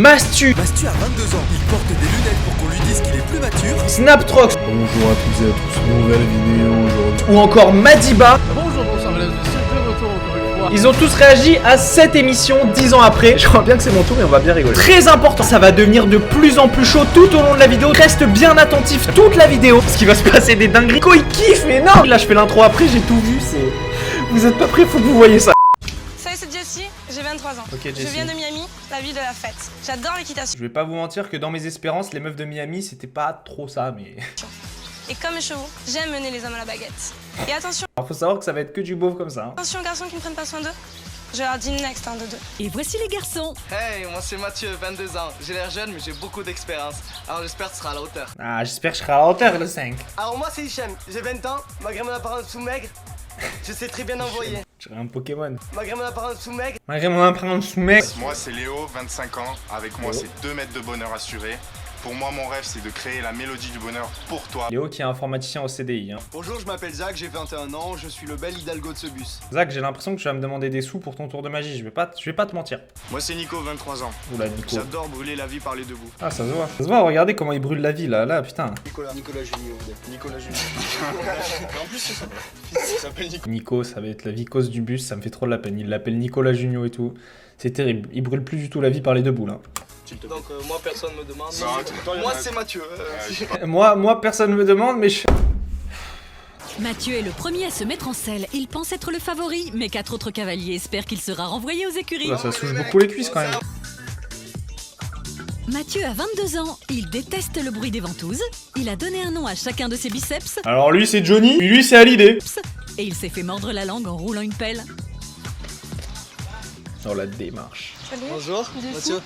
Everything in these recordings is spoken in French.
Mastu Mastu a 22 ans, il porte des lunettes pour qu'on lui dise qu'il est plus mature. Snaptrox. Bonjour à toutes et à tous, nouvelle vidéo aujourd'hui. Ou encore Madiba. Bonjour, bonsoir mesdames et messieurs, de retour encore une fois. Ils ont tous réagi à cette émission 10 ans après. Je crois bien que c'est mon tour et on va bien rigoler. Très important, ça va devenir de plus en plus chaud tout au long de la vidéo. Reste bien attentif toute la vidéo parce qu'il va se passer des dingueries. Ko il kiffe, mais non. Là je fais l'intro après, j'ai tout vu, c'est... Vous êtes pas prêts, faut que vous voyez ça. Salut, c'est Jessie, j'ai 23 ans. Ok, Jessie. Je viens de Miami, la ville de la fête. J'adore l'équitation. Je vais pas vous mentir que dans mes espérances, les meufs de Miami, c'était pas trop ça, mais... Et comme mes chevaux, j'aime mener les hommes à la baguette. Et attention, Alors faut savoir que ça va être que du beauf comme ça. Hein. attention aux garçons qui ne prennent pas soin d'eux. Je leur dis next, un de deux. Et voici les garçons. Hey, moi c'est Mathieu, 22 ans. J'ai l'air jeune mais j'ai beaucoup d'expérience. Alors j'espère que tu seras à la hauteur. Ah, j'espère que je serai à la hauteur le 5. Alors moi c'est Hichem, j'ai 20 ans. Malgré mon apparence sous-maigre, je sais très bien envoyer. Je serai un Pokémon. Malgré mon apparence sous-maigre, Malgré mon empreinte sous mec. Moi c'est Léo, 25 ans, avec moi c'est 2 mètres de bonheur assuré. Pour moi mon rêve c'est de créer la mélodie du bonheur pour toi. Léo qui est informaticien au CDI. Hein. Bonjour, je m'appelle Zach, j'ai 21 ans, je suis le bel Hidalgo de ce bus. Zach, j'ai l'impression que tu vas me demander des sous pour ton tour de magie. Je vais pas te mentir. Moi c'est Nico, 23 ans. Oula, Nico. J'adore brûler la vie par les deux bouts. Ah, ça se voit. Ça se voit, regardez comment il brûle la vie là, putain. Nicolas Junior. Nicolas Junior. En plus, il s'appelle Nico. Nico, ça va être la vicose du bus, ça me fait trop de la peine. Il l'appelle Nicolas Junior et tout. C'est terrible. Il brûle plus du tout la vie par les deux boules. Hein. donc moi personne me demande. Non, Moi c'est Mathieu. Moi, personne me demande, mais je... Mathieu est le premier à se mettre en selle. Il pense être le favori, mais 4 autres cavaliers espèrent qu'il sera renvoyé aux écuries. Oula, ça souche beaucoup les cuisses quand même. Mathieu a 22 ans. Il déteste le bruit des ventouses. Il a donné un nom à chacun de ses biceps. Alors lui c'est Johnny, puis lui c'est Hallyday. Et il s'est fait mordre la langue en roulant une pelle. Oh la démarche. Salut. Bonjour, Mathieu.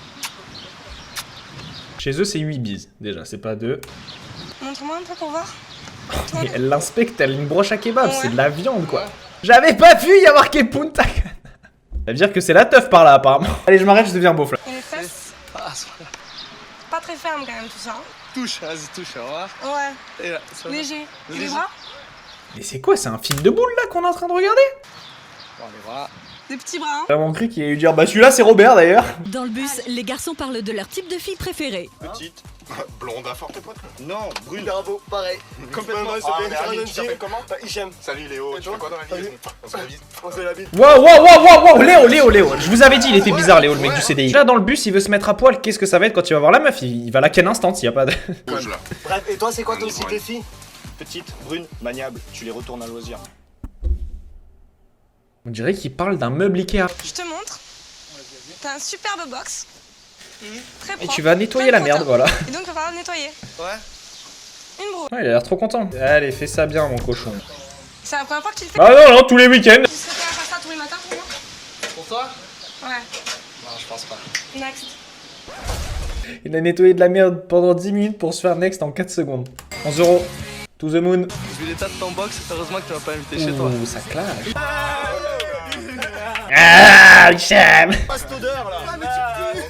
Chez eux c'est 8 bises, déjà, c'est pas 2. Montre-moi un peu pour voir. Et elle l'inspecte, elle a une broche à kebab, Ouais. c'est de la viande quoi. J'avais pas vu y avoir Punta Cana. Ça veut dire que c'est la teuf par là apparemment. Allez, je m'arrête, je deviens beauf là. Et les fesses, Ah, pas très ferme quand même tout ça. Hein. touche, vas-y touche, au revoir. Ouais, Et là, ça va. léger. Et les Léger. bras, Mais c'est quoi, c'est un film de boule là qu'on est en train de regarder? Bon, les bras. des petits bras. Hein. J'ai vraiment cru qu'il allait lui dire bah celui-là c'est Robert d'ailleurs. Dans le bus, les garçons parlent de leur type de fille préférée. Petite. Blonde à forte poitrine. Non, brune. Bravo, pareil. Complètement. Ah, mais Ali, tu t'appelles comment? Hichem. Salut Léo, Et tu toi fais quoi dans la vie? On se révise. On se la bite. Wow, Léo. Je vous avais dit, il était bizarre Léo, le mec du CDI. Là dans le bus, il veut se mettre à poil, qu'est-ce que ça va être quand il va voir la meuf? Il va la ken instant, il y a pas de... Bouge là. Bref, et toi c'est quoi ton Ouais. style de fille? Petite, brune, maniable, tu les retournes à loisir. On dirait qu'il parle d'un meuble Ikea. Je te montre. T'as un superbe box. Très Et propre. tu vas nettoyer plein la de merde, protéines. voilà. Et donc il va falloir nettoyer. Ouais. Une broue. Ouais, il a l'air trop content. Allez, fais ça bien mon cochon. C'est la première fois que tu le fais. Ah non, tous les week-ends. Tu serais prêt à faire ça tous les matins pour moi? Pour toi? Ouais. Non, je pense pas. Next. Il a nettoyé de la merde pendant 10 minutes pour se faire next en 4 secondes. 11 €. To the moon. Vu l'état de ton box, heureusement que tu m'as pas invité chez toi. Ouh, ça clash. Ah, Hicham. Pas cette odeur là.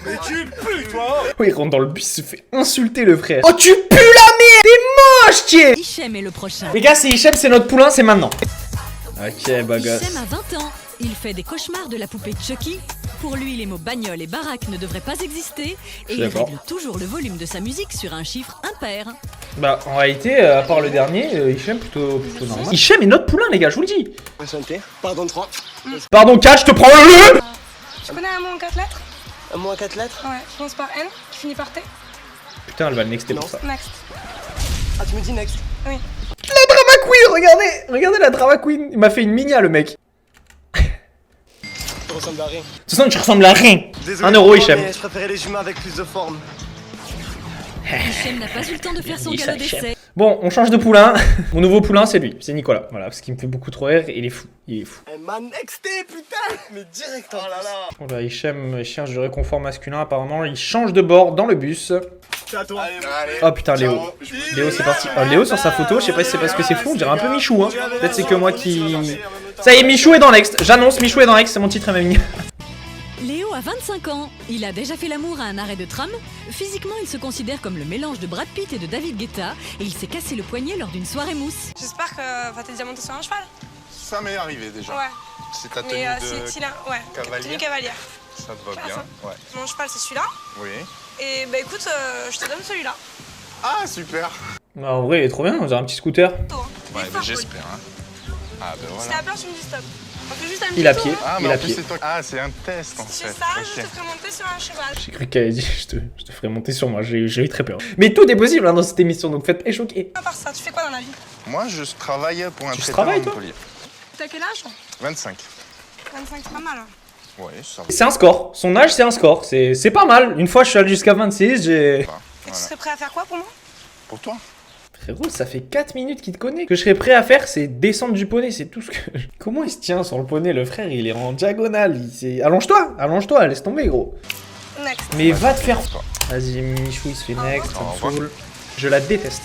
Mais tu pues toi. Oh, il rentre dans le bus, il se fait insulter le frère. Oh, tu pues la merde. T'es moche, tiens. Hichem est le prochain. Les gars, c'est Hicham, c'est notre poulain, c'est maintenant. Ok, bah gosse. Hichem a 20 ans. Il fait des cauchemars de la poupée Chucky. Pour lui, les mots bagnole et baraque ne devraient pas exister. Et il D'accord. règle toujours le volume de sa musique sur un chiffre impair. Bah, en réalité, à part le dernier, Hicham plutôt normal. Hicham est notre poulain, les gars, je vous le dis. Enchanté. Pardon 3. Pardon, 4, je te prends le. Tu connais un mot en 4 lettres? Un mot à 4 lettres. Ouais, je commence par N, qui finit par T. Putain, elle va le nexter pour ça. Next. Ah tu me dis next. Oui. La drama queen, regardez la drama queen. Il m'a fait une minia, le mec. Tu ressembles à rien. De toute façon, tu ressembles à rien. Désolé 1 pour €, toi, Hichem. mais je préférais les humains avec plus de forme. Hichem n'a pas eu le temps de faire son galop d'essai. Bon, on change de poulain. Mon nouveau poulain, c'est lui, c'est Nicolas. Voilà, parce qu'il me fait beaucoup trop rire. Il est fou, il est fou. Elle m'a nexté putain. Mais direct. Oh là là. Oh là, Hicham cherche du réconfort masculin. Apparemment, il change de bord dans le bus. C'est à toi. Allez. Oh putain, Léo. Léo, c'est parti. Oh, Léo sur sa photo, je sais pas si c'est parce que c'est fou, on dirait un peu Michou. Hein. Peut-être c'est que moi qui. Ça y est, Michou est dans l'ex. J'annonce, Michou est dans l'ex, c'est mon titre MMA. Léo a 25 ans. Il a déjà fait l'amour à un arrêt de tram. Physiquement, il se considère comme le mélange de Brad Pitt et de David Guetta. Et il s'est cassé le poignet lors d'une soirée mousse. J'espère que tes diamantés sur un cheval. Ça m'est arrivé déjà. Ouais. C'est ta tenue Mais de si là, ouais. cavalier. Tenue cavalière. Ça te va Ah, bien. ça. Ouais. Mon cheval, c'est celui-là. Oui. Et bah écoute, je te donne celui-là. Ah, super. Bah, en vrai, il est trop bien, on dirait un petit scooter. Ouais, bah, j'espère. Hein. Ah, bah Si voilà. t'as peur, tu me dis stop. On fait juste un petit Il a tour, pied. hein. Ah, Il mais a en plus, pied. c'est toi. Ah, c'est un test en Si fait. tu fais ça, je Ok. te ferai monter sur un cheval. J'ai cru qu'elle avait dit je te ferai monter sur moi, j'ai eu très peur. Mais tout est possible hein, dans cette émission, donc faites pas choquer. À part ça, tu fais quoi dans la vie? Moi, je travaille pour un Tu traiteur travailles, à toi Montpellier. T'as quel âge? 25. 25, c'est pas mal. Hein. Ouais, ça va. C'est un score, son âge c'est un score, c'est pas mal. Une fois je suis allé jusqu'à 26, j'ai... Et tu serais prêt à faire quoi pour moi? Pour toi? Frérot, ça fait 4 minutes qu'il te connaît. Ce que je serais prêt à faire, c'est descendre du poney, c'est tout ce que... Comment il se tient sur le poney, le frère? Il est en diagonale, allonge-toi, laisse tomber gros. Next. Mais va te faire... Vas-y, Michou, il se fait next, Au ça me revoir. saoule. Je la déteste.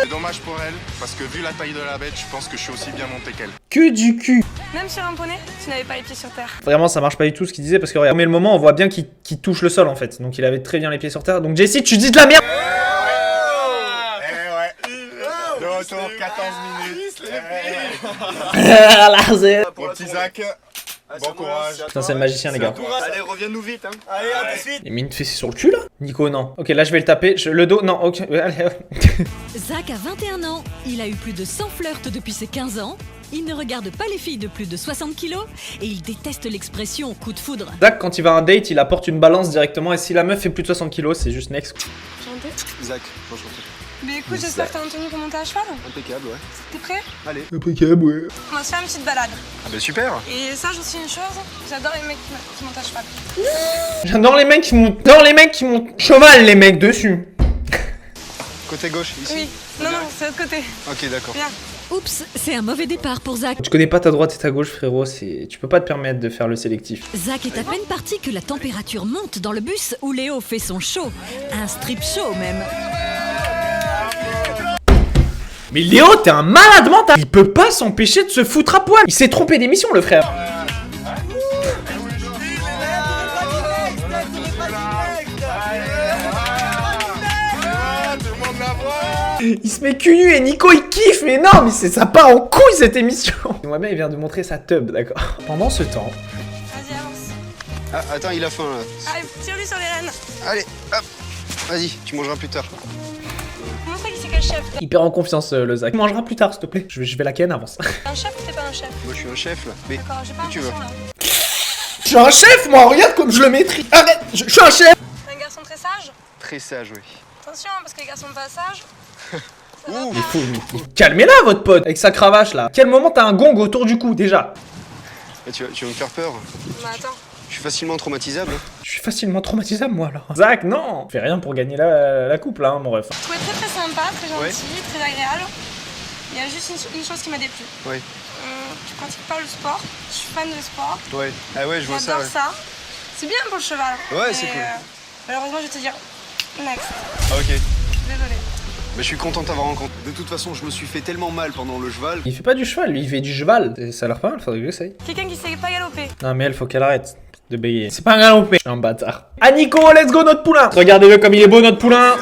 C'est dommage pour elle, parce que vu la taille de la bête, je pense que je suis aussi bien monté qu'elle. Que du cul. Même sur un poney, tu n'avais pas les pieds sur terre. Vraiment, ça marche pas du tout ce qu'il disait parce que regarde, mais le moment, on voit bien qu'il touche le sol en fait. Donc il avait très bien les pieds sur terre. Donc Jessie, tu dis de la merde. Eh ouais. De retour, 14 minutes. Mon petit Zach, bon courage. Putain, c'est le magicien, les gars. Allez, reviens-nous vite, hein. Allez, à tout de suite. Et mine fessée sur le cul là? Nico, non. Ok, là je vais le taper. Le dos, non. Ok, allez. Zach a 21 ans, il a eu plus de 100 flirts depuis ses 15 ans, il ne regarde pas les filles de plus de 60 kilos et il déteste l'expression coup de foudre. Zach, quand il va à un date, il apporte une balance directement. Et si la meuf fait plus de 60 kilos, c'est juste next. Chanter? Zach, enchanté. Mais écoute, j'espère que t'as entendu pour monter à cheval. Impeccable, ouais. T'es prêt? Impeccable, ouais. On va se faire une petite balade. Ah bah super. Et sache aussi une chose, j'adore les mecs qui montent à cheval. J'adore les mecs qui montent. J'adore les mecs qui montent cheval, les mecs dessus. Côté gauche, ici. Oui. Non, non, c'est de l'autre côté. Ok, d'accord. Viens. Oups, c'est un mauvais départ pour Zach. Tu connais pas ta droite et ta gauche, frérot. Tu peux pas te permettre de faire le sélectif. Zach est à peine parti que la température monte dans le bus où Léo fait son show. Un strip show même. Mais Léo, t'es un malade mental. Il peut pas s'empêcher de se foutre à poil. Il s'est trompé d'émission, le frère. Il se met cul nu et Nico il kiffe, mais non, mais ça part en couille cette émission. Moi bien il vient de montrer sa tub, d'accord. Pendant ce temps, Vas-y, avance. Ah, attends, il a faim là. Allez, tire-lui sur les rênes. Allez, hop. Vas-y, tu mangeras plus tard. Montre qui c'est quel chef. il perd en confiance le Zach. Tu mangeras plus tard, s'il te plaît. Je vais la ken avance. T'es un chef ou t'es pas un chef? Moi, je suis un chef là. Mais D'accord, j'ai pas où tu veux. l'impression là. Je suis un chef, moi, regarde comme je le maîtrise. Arrête, je suis un chef. T'es un garçon très sage? Très sage, oui. Attention, parce que les garçons pas sages. Ça va Ouh. Il faut, calmez-la, votre pote, avec sa cravache là. Quel moment t'as un gong autour du cou déjà? Ah, tu vas me faire peur. Bah attends. Je suis facilement traumatisable. Je suis facilement traumatisable, moi alors. Zach, non. Fais rien pour gagner la coupe là, hein, mon ref. Tu trouvais très très sympa, très gentil, très agréable. Il y a juste une chose qui m'a déplu. Ouais. Tu pratiques pas le sport. Je suis fan de sport. Ouais. Ah ouais, je vois ça. J'adore Ouais. ça. C'est bien pour le cheval. Ouais, mais, c'est cool. Malheureusement, je vais te dire next. Ah, ok. Désolée. Mais je suis content de t'avoir rencontré. De toute façon, je me suis fait tellement mal pendant le cheval. Il fait pas du cheval, lui, il fait du cheval. Ça a l'air pas mal, faudrait que j'essaye. Quelqu'un qui sait pas galoper. Non, mais elle, faut qu'elle arrête de bégayer. C'est pas un galopé. Je suis un bâtard. Ah, Nico, let's go, notre poulain. Regardez-le comme il est beau, notre poulain.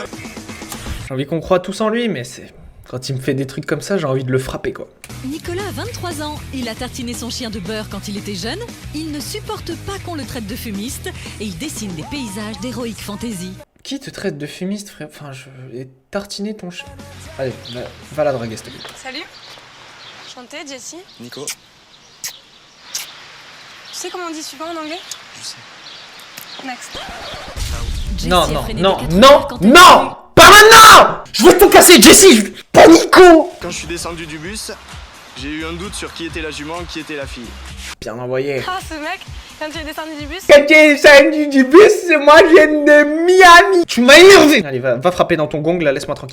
J'ai envie qu'on croit tous en lui, mais c'est... Quand il me fait des trucs comme ça, j'ai envie de le frapper, quoi. Nicolas a 23 ans, il a tartiné son chien de beurre quand il était jeune, il ne supporte pas qu'on le traite de fumiste et il dessine des paysages d'heroic fantasy. Qui te traite de fumiste, frère? Enfin, je vais tartiner ton chien. Allez, va la draguer, s'il te plaît. Salut. Enchantée, Jessie. Nico. Tu sais comment on dit suivant en anglais? Je sais. Next. Jessie Non, a non, freiné non, de 4 non, heures quand elle non! a vu- Pas maintenant! Je vais tout casser, Jessie! Pas Nico! Quand je suis descendu du bus, j'ai eu un doute sur qui était la jument, qui était la fille. Bien envoyé. Ah, ce mec, quand tu es descendu du bus. Quand tu es descendu du bus, moi je viens de Miami. Tu m'as énervé. Allez, va frapper dans ton gong là, laisse-moi tranquille.